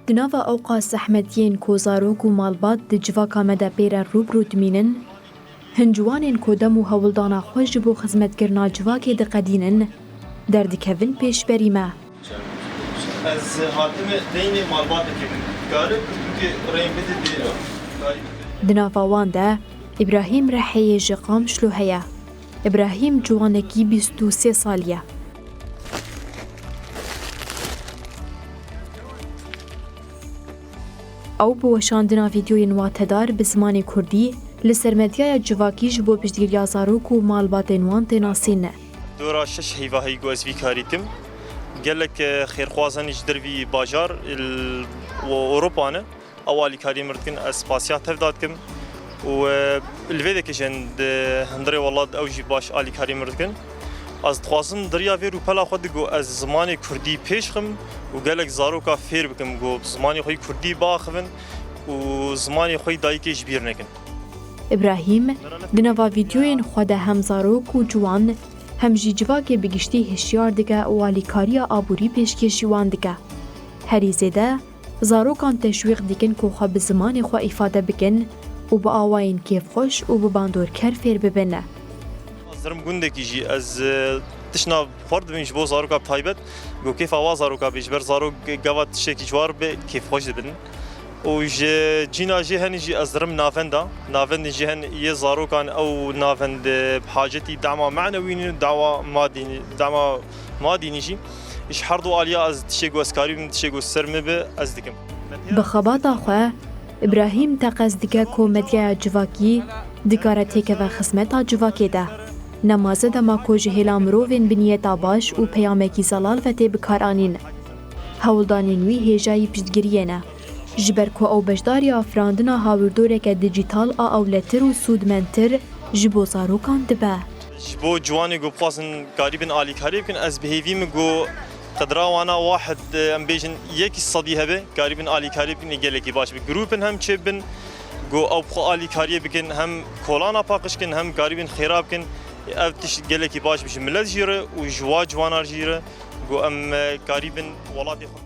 دناوا اوقاس احمدیین کو زاروک و مالبات د جواکا مده پیر روبرو دمینن هنجوانین کو دم و هولدانا خوش بو خدمتگرنا جواکی د قدینن دردکوین پیش بریمه. از حاتم دین مالبات کردن گارب که ریم بده دناوا وان ده ابراهیم رحیه جقام شلو هیا. ابراهیم جوانکی 23 سالیه. او بوشاندنا ویدیوی نواتدار به زمان کردی لسر مدیای جواکیش بو پشتگیریا زاروک و مالبات نوان تناسینه. دورا شش هیواهی گوزوی کاریتم. گلک خیرخوازنیش دروی باجار و اروپانه. اوالی کاری مردکن اسپاسیات تفداد کم. و الویده کشند هندره ولاد اوجی باش آلی کاری مردکن. از خواسم دریا وی رو پلا خود گو از زمان کردی پیش خم و گلک زاروکا فیر بکم گو زمانی خوی کردی باخون و زمانی خوی دایکش بیر نکن. ابراهیم دنوا ویدیوین خود هم زاروک و جوان هم جی جواک بگشتی هشیار دگه و آلیکاریا آبوری پیشکشی وان دگه. هری زیده زاروکان تشویق دیکن که خواه به زمان خواه افاده بکن و با آواین کیف خوش و بباندور کر فیر ببینه. زرم گنده کیجی از تشنا خورد بینش بو زاروکا بتایبت گو کیف آواز زاروکا بیش بر زاروک گوات شکی جوار به کیف خوش دبن و جینا جی هنی جی از زرم نافند جی هن یه زاروکان او نافند بحاجتی دعما معنوی دعما مادی نیجی ایش هر دو آلیا از تشگو اسکاری بیم تشگو سرمه به از دیکم. بخبات آخواه ابراهیم تقص دیگه که مدیای جواکی دکارتی که و خسمت جواکی ده. نمازه دما کو جهیلا مروین بنیتا باش و پیامکی زلال و تی بکارانین. هولدانین وی هیجایی پشتگیریه نه. جبر کو او بجداری افراندنا هاوردوره که دیجیتال اولتر و سودمنتر جبو زاروکان دبه. جبو جوانی گو بخواستن قریبن آلی کاری بکن از بهیویم گو قدراوانا واحد ام بیجن یکی صدی هبه قریبن آلی کاری بکن گلکی باش بکن. گروپن هم چه بن گو او بخوا آلی کاری بکن هم کولانا پاکش کن هم قریبن خیراب کن. افتش گلکی باش بشه ملت جیره و جوا جوانار جیره گو ام قریبن ولادی خود